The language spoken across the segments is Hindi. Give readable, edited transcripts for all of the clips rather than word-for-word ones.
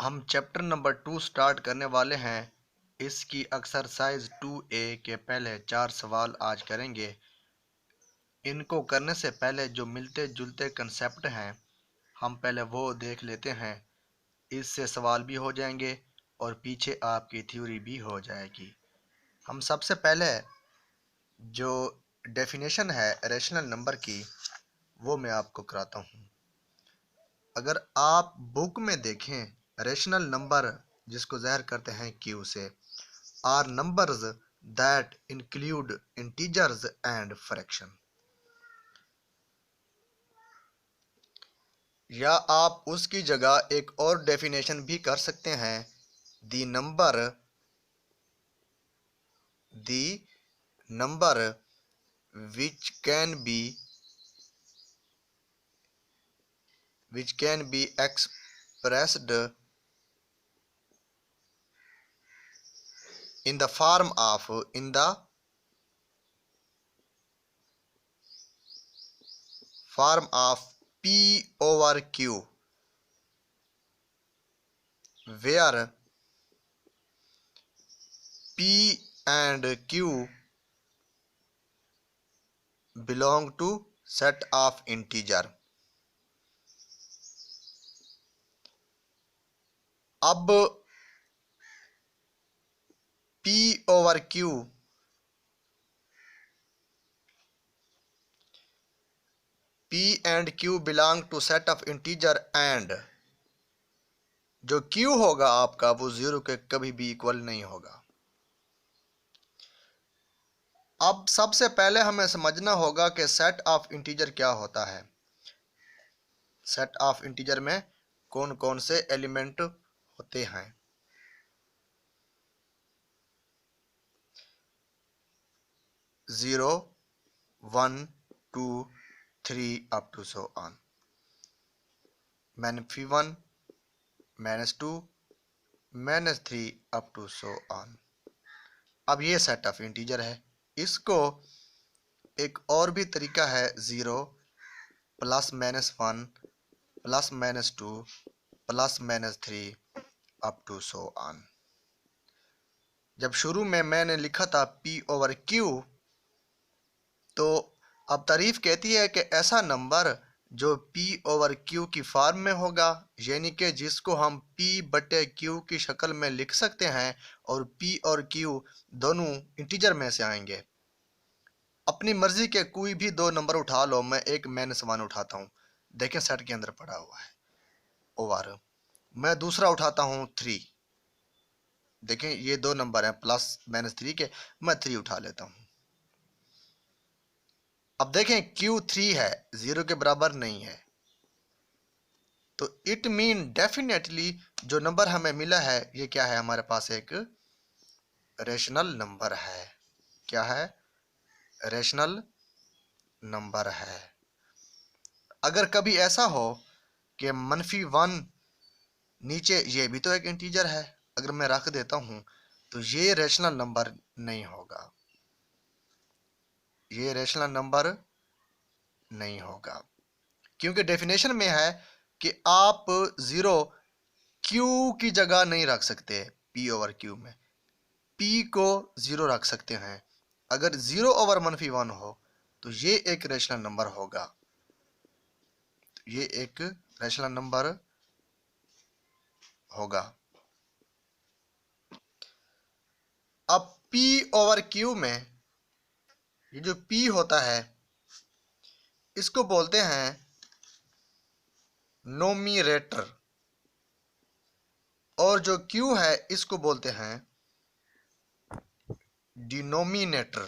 हम चैप्टर नंबर 2 स्टार्ट करने वाले हैं। इसकी एक्सरसाइज 2A के पहले 4 सवाल आज करेंगे। इनको करने से पहले जो मिलते जुलते कंसेप्ट हैं हम पहले वो देख लेते हैं। इससे सवाल भी हो जाएंगे और पीछे आपकी थ्योरी भी हो जाएगी। हम सबसे पहले जो डेफिनेशन है रेशनल नंबर की वो मैं आपको कराता हूँ। अगर आप बुक में देखें रेशनल नंबर जिसको ज़ाहिर करते हैं क्यू से R numbers that include integers and fraction. या आप उसकी जगह एक और डेफिनेशन भी कर सकते हैं। The number which can be expressed in the form of P over Q, where P and Q belong to set of integer। अब P over Q P and Q belong to set of integer and जो Q होगा आपका वो 0 के कभी भी इक्वल नहीं होगा। अब सबसे पहले हमें समझना होगा कि सेट ऑफ इंटीजर क्या होता है। सेट ऑफ इंटीजर में कौन कौन से एलिमेंट होते हैं। 0, 1, 2, 3 up to so on. -1, -2, -3 up to so on. अब ये सेट ऑफ इंटीजर है। इसको एक और भी तरीका है 0 +-1 +-2 +-3 अप टू सो ऑन। जब शुरू में मैंने लिखा था P over Q तो अब तारीफ कहती है कि ऐसा नंबर जो P over Q की फॉर्म में होगा, यानी कि जिसको हम P/Q की शक्ल में लिख सकते हैं और P और Q दोनों इंटीजर में से आएंगे। अपनी मर्जी के कोई भी दो नंबर उठा लो, मैं एक -1 उठाता हूँ, देखें सेट के अंदर पड़ा हुआ है ओवर। मैं दूसरा उठाता हूँ 3, देखें ये दो नंबर हैं +-3 के, मैं 3 उठा लेता हूँ। अब देखें Q3 है, 0 के बराबर नहीं है, तो इट मीन डेफिनेटली जो नंबर हमें मिला है ये क्या है, हमारे पास एक रेशनल नंबर है। क्या है? रेशनल नंबर है। अगर कभी ऐसा हो कि -1 नीचे, ये भी तो एक इंटीजर है, अगर मैं रख देता हूं तो ये रेशनल नंबर नहीं होगा, ये रेशनल नंबर नहीं होगा, क्योंकि डेफिनेशन में है कि आप 0 Q की जगह नहीं रख सकते। P over Q में P को 0 रख सकते हैं। अगर 0 over -1 हो तो ये एक रेशनल नंबर होगा, ये एक रेशनल नंबर होगा। अब P over Q में ये जो P होता है इसको बोलते हैं नोमिनेटर, और जो Q है इसको बोलते हैं डिनोमिनेटर।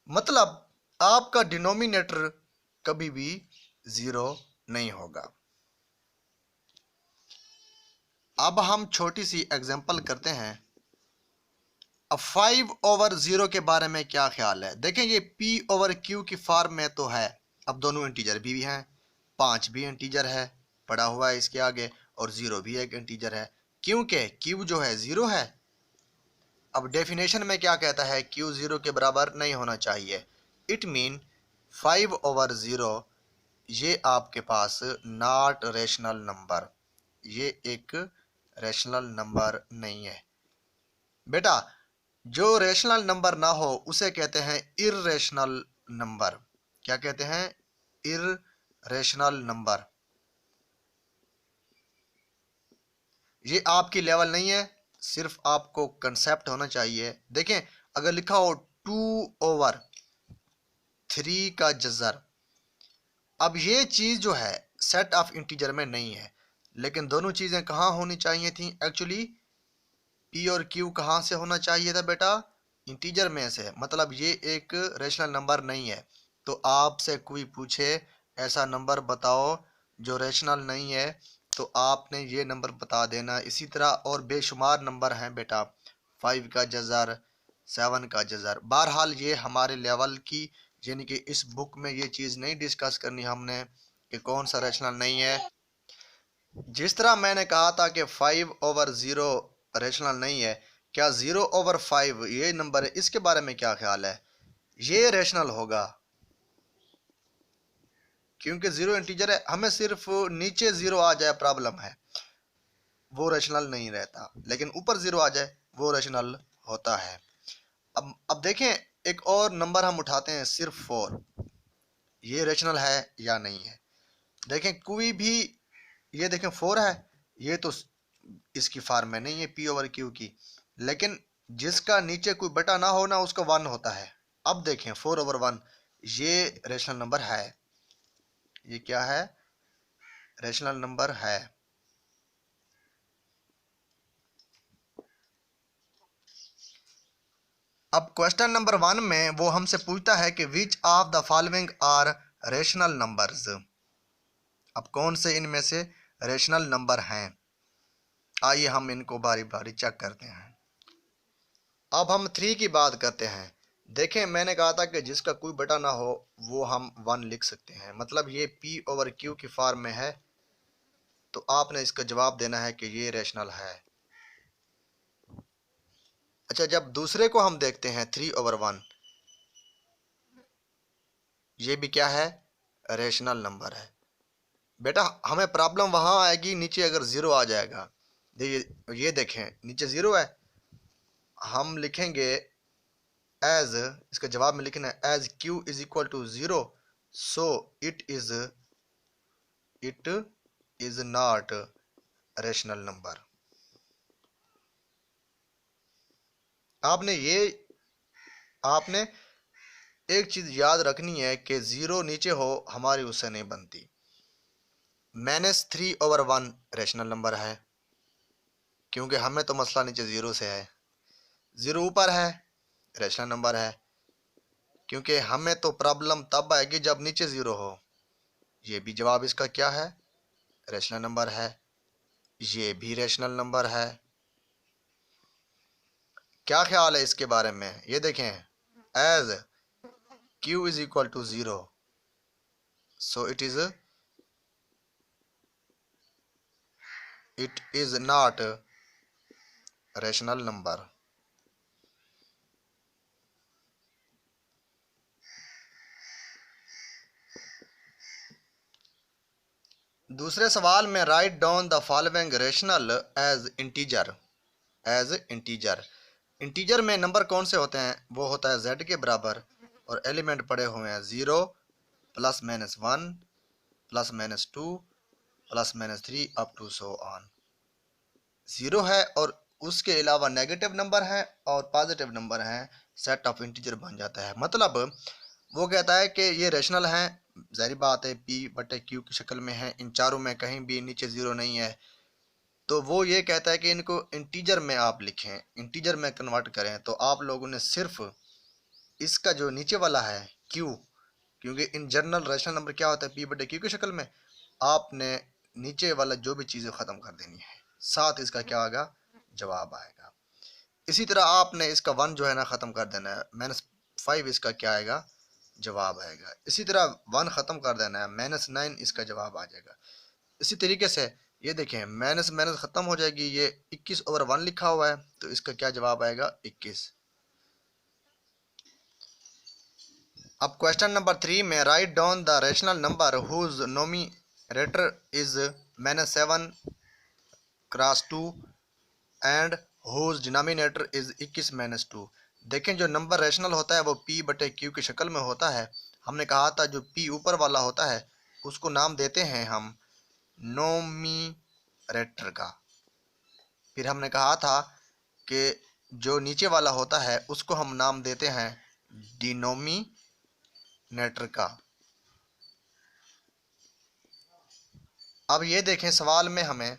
मतलब आपका डिनोमिनेटर कभी भी 0 नहीं होगा। अब हम छोटी सी एग्जांपल करते हैं। अब 5 over 0 के बारे में क्या ख्याल है? देखें ये P over Q की फॉर्म में तो है, अब दोनों इंटीजर भी हैं, 5 भी इंटीजर है पड़ा हुआ है इसके आगे, और 0 भी एक इंटीजर है, क्योंकि Q जो है 0 है। अब डेफिनेशन में क्या कहता है? Q 0 के बराबर नहीं होना चाहिए। इट मीन 5 over 0 ये आपके पास नॉट रेशनल नंबर, ये एक रेशनल नंबर नहीं है बेटा। जो रेशनल नंबर ना हो उसे कहते हैं इर्रेशनल नंबर। क्या कहते हैं? Irrational number. ये आपकी लेवल नहीं है, सिर्फ आपको कंसेप्ट होना चाहिए। देखें, अगर लिखा हो 2/3 का जजर, अब ये चीज जो है सेट ऑफ इंटीजर में नहीं है, लेकिन दोनों चीजें कहाँ होनी चाहिए थी एक्चुअली? पी और क्यू कहाँ से होना चाहिए था बेटा? इंटीजर में से। मतलब ये एक रेशनल नंबर नहीं है। तो आपसे कोई पूछे ऐसा नंबर बताओ जो रेशनल नहीं है, तो आपने ये नंबर बता देना। इसी तरह और बेशुमार नंबर हैं बेटा, 5 का जजर, 7 का जजर। बहरहाल ये हमारे लेवल की, यानी कि इस बुक में ये चीज़ नहीं डिस्कस करनी हमने कि कौन सा रेशनल नहीं है। जिस तरह मैंने कहा था कि 5/0 रेशनल नहीं है, क्या 0/5 ये नंबर है, इसके बारे में क्या ख्याल है? ये रेशनल होगा क्योंकि जीरो इंटीजर है। हमें सिर्फ नीचे जीरो आ जाए प्रॉब्लम है, वो रेशनल नहीं रहता, लेकिन ऊपर जीरो आ जाए वो रेशनल होता है। अब देखें, एक और नंबर हम उठाते हैं, सिर्फ 4। ये रेशनल है या नहीं है? देखें कोई भी, ये देखें 4 है, ये तो इसकी फॉर्म में नहीं है P/Q की, लेकिन जिसका नीचे कोई बटा ना हो ना उसका 1 होता है। अब देखें 4/1 ये रेशनल नंबर है। ये क्या है? रेशनल नंबर है। अब क्वेश्चन नंबर 1 में वो हमसे पूछता है कि which of the following are rational numbers. अब कौन से इनमें से रेशनल नंबर हैं? आइए हम इनको बारी बारी चेक करते हैं। अब हम 3 की बात करते हैं। देखें, मैंने कहा था कि जिसका कोई बटा ना हो वो हम 1 लिख सकते हैं, मतलब ये P/Q की फॉर्म में है, तो आपने इसका जवाब देना है कि ये रेशनल है। अच्छा, जब दूसरे को हम देखते हैं 3/1, ये भी क्या है? रेशनल नंबर है। बेटा हमें प्रॉब्लम वहां आएगी नीचे अगर जीरो आ जाएगा। ये देखें नीचे जीरो है, हम लिखेंगे एज, इसका जवाब में लिखना है as Q is equal to 0, so it is not rational number. आपने एक चीज याद रखनी है कि जीरो नीचे हो हमारी उससे नहीं बनती। -3/1 रेशनल नंबर है, क्योंकि हमें तो मसला नीचे जीरो से है। जीरो ऊपर है, रेशनल नंबर है, क्योंकि हमें तो प्रॉब्लम तब आएगी जब नीचे जीरो हो। ये भी जवाब इसका क्या है? रेशनल नंबर है। ये भी रेशनल नंबर है। क्या ख्याल है इसके बारे में? ये देखें, as Q is equal to 0, so it is not rational number. दूसरे सवाल में write down the following rational as integer. Integer में नंबर कौन से होते हैं? वो होता है z के बराबर और एलिमेंट पड़े हुए हैं 0 +-1 +-2 +-3 अप टू सो ऑन। 0 है और उसके अलावा नेगेटिव नंबर है और पॉजिटिव नंबर है, सेट ऑफ इंटीजर बन जाता है। मतलब वो कहता है कि ये रेशनल हैं, जाहिर बात है P/Q की शक्ल में है, इन चारों में कहीं भी नीचे जीरो नहीं है, तो वो ये कहता है कि इनको इंटीजर में आप लिखें, इंटीजर में कन्वर्ट करें। तो आप लोगों ने सिर्फ इसका जो नीचे वाला है Q, क्योंकि इन जनरल रेशनल नंबर क्या होता है P/Q की शक्ल में, आपने नीचे वाला जो भी चीज़ें ख़त्म कर देनी है, साथ इसका क्या आएगा? जवाब आएगा। इसी तरह आपने इसका 1 जो है ना ख़त्म कर देना है, -5 इसका क्या आएगा? जवाब आएगा। इसी तरह 1 ख़त्म कर देना है, -9 इसका जवाब आ जाएगा। इसी तरीके से ये देखें, माइनस माइनस ख़त्म हो जाएगी, ये 21/1 लिखा हुआ है, तो इसका क्या जवाब आएगा? 21। अब क्वेश्चन नंबर 3 में write down the rational number whose numerator is -7 cross 2 and whose denominator is 21-2। देखें, जो नंबर रेशनल होता है वो p बटे q की शक्ल में होता है। हमने कहा था जो p ऊपर वाला होता है उसको नाम देते हैं हम नोमिनेटर का। फिर हमने कहा था कि जो नीचे वाला होता है उसको हम नाम देते हैं डिनोमिनेटर का। अब ये देखें, सवाल में हमें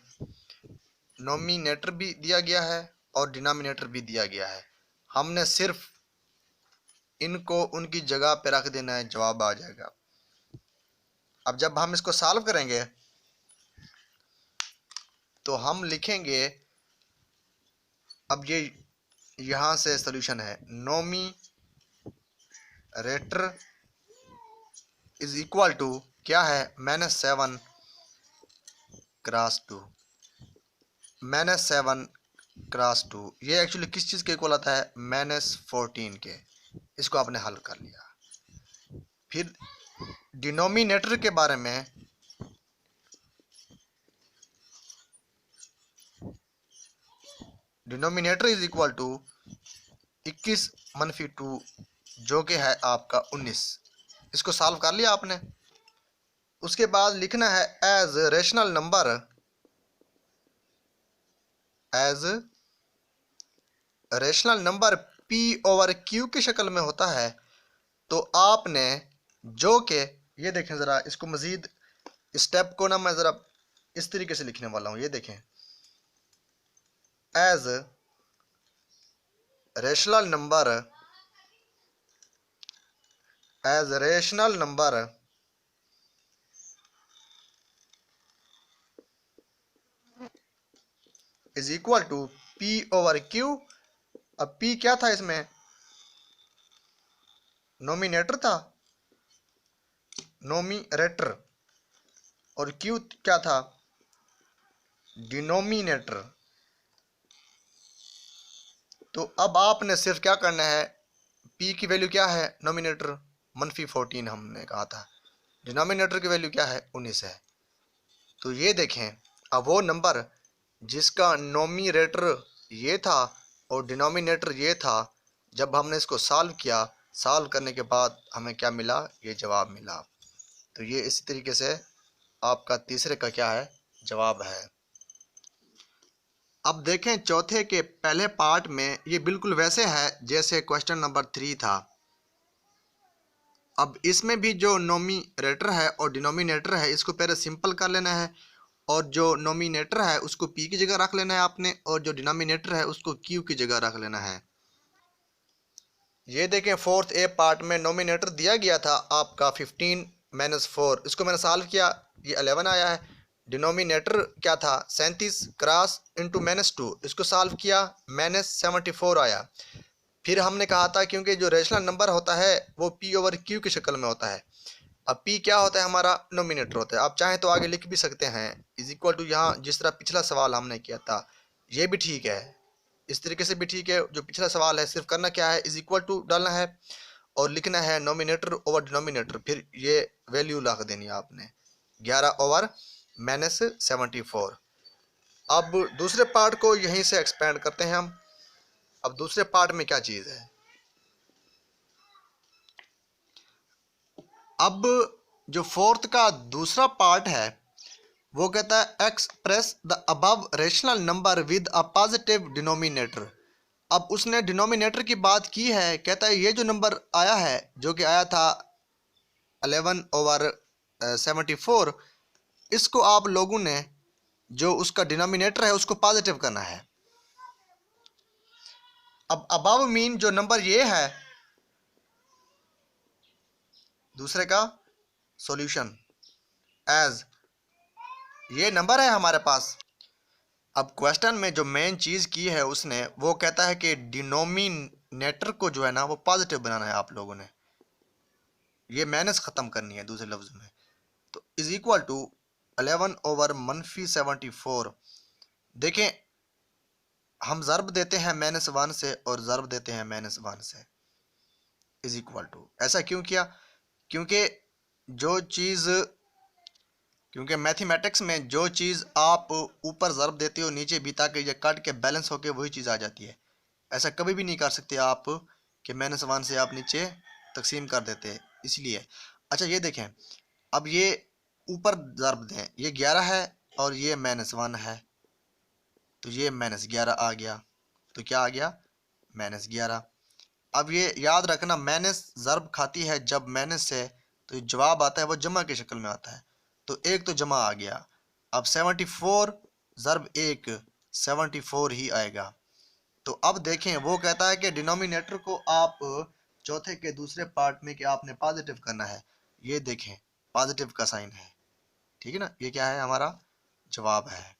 नोमिनेटर भी दिया गया है और डिनोमिनेटर भी दिया गया है। हमने सिर्फ इनको उनकी जगह पे रख देना है, जवाब आ जाएगा। अब जब हम इसको सॉल्व करेंगे तो हम लिखेंगे, अब ये यहां से सॉल्यूशन है, नोमिनेटर इज इक्वल टू क्या है, -7 क्रॉस 2। -7 क्रॉस 2 ये एक्चुअली किस चीज़ के इक्वल आता है, -14 के। इसको आपने हल कर लिया। फिर डिनोमिनेटर के बारे में डिनोमिनेटर इज इक्वल टू 21-2 जो कि है आपका 19। इसको सॉल्व कर लिया आपने। उसके बाद लिखना है as rational number, as rational number p over q की शक्ल में होता है तो आपने जो कि ये देखें ज़रा, इसको मज़ीद स्टेप को ना मैं ज़रा इस तरीके से लिखने वाला हूँ। ये देखें, as rational number, as rational number is equal to p over q। अब p क्या था इसमें, नोमिनेटर था, नोमिनेटर, और q क्या था, डिनोमिनेटर। तो अब आपने सिर्फ क्या करना है, p की वैल्यू क्या है, नोमिनेटर -14 हमने कहा था, डिनोमिनेटर की वैल्यू क्या है, 19 है। तो ये देखें, अब वो नंबर जिसका नोमिनेटर ये था और डिनोमिनेटर ये था, जब हमने इसको सॉल्व किया, सॉल्व करने के बाद हमें क्या मिला, ये जवाब मिला। तो ये इसी तरीके से आपका तीसरे का क्या है, जवाब है। अब देखें, चौथे के पहले पार्ट में ये बिल्कुल वैसे है जैसे क्वेश्चन नंबर 3 था। अब इसमें भी जो नोमिनेटर है और डिनोमिनेटर है इसको पहले सिंपल कर लेना है, और जो नोमिनेटर है उसको p की जगह रख लेना है आपने, और जो डिनोमिनेटर है उसको q की जगह रख लेना है। ये देखें, फोर्थ ए पार्ट में नोमिनेटर दिया गया था आपका 15-4, इसको मैंने सॉल्व किया, ये 11 आया है। डिनोमिनेटर क्या था, 37 क्रॉस इंटू -2, इसको सॉल्व किया, -74 आया। फिर हमने कहा था क्योंकि जो रेशनल नंबर होता है वो p ओवर q की शक्ल में होता है। अब p क्या होता है, हमारा नोमिनेटर होता है। आप चाहें तो आगे लिख भी सकते हैं, इज इक्वल टू, यहाँ जिस तरह पिछला सवाल हमने किया था ये भी ठीक है, इस तरीके से भी ठीक है। जो पिछला सवाल है सिर्फ करना क्या है, इज इक्वल टू डालना है और लिखना है नोमिनेटर ओवर डिनोमिनेटर, फिर ये वैल्यू ला देनी है आपने, 11 ओवर -74। अब दूसरे पार्ट को यहीं से एक्सपेंड करते हैं हम। अब दूसरे पार्ट में क्या चीज़ है, अब जो फोर्थ का दूसरा पार्ट है वो कहता है express the above rational number with a positive denominator. अब उसने डिनोमिनेटर की बात की है, कहता है ये जो नंबर आया है जो कि आया था 11 ओवर 74, इसको आप लोगों ने जो उसका डिनोमिनेटर है उसको पॉजिटिव करना है। अब अबव मीन जो नंबर ये है, दूसरे का सॉल्यूशन, एज ये नंबर है हमारे पास। अब क्वेश्चन में जो मेन चीज़ की है उसने, वो कहता है कि डिनोमिनेटर को जो है ना वो पॉजिटिव बनाना है आप लोगों ने, ये माइनस ख़त्म करनी है दूसरे लफ्ज़ में। तो इज इक्वल टू 11 ओवर -74। देखें, हम ज़र्ब देते हैं -1 से और ज़र्ब देते हैं -1 से। Is equal to. ऐसा क्यों किया? क्योंकि जो चीज़ क्योंकि मैथमेटिक्स में जो चीज़ आप ऊपर ज़रब देते हो नीचे भी, ताकि ये कट के बैलेंस होके वही चीज़ आ जाती है। ऐसा कभी भी नहीं कर सकते आप कि -1 से आप नीचे तकसीम कर देते हैं, इसलिए। अच्छा ये देखें, अब ये ऊपर ज़रब दें, ये 11 है और ये -1 है, तो ये -11 आ गया, तो क्या आ गया? -11। अब ये याद रखना, माइनस ज़रब खाती है जब माइनस से, तो जवाब आता है वो जमा की शक्ल में आता है, तो एक तो जमा आ गया। अब 74 ज़रब 1 74 ही आएगा। तो अब देखें, वो कहता है कि डिनोमिनेटर को आप चौथे के दूसरे पार्ट में कि आपने पॉजिटिव करना है। ये देखें, पॉजिटिव का साइन है, ठीक है ना, ये क्या है? हमारा जवाब है।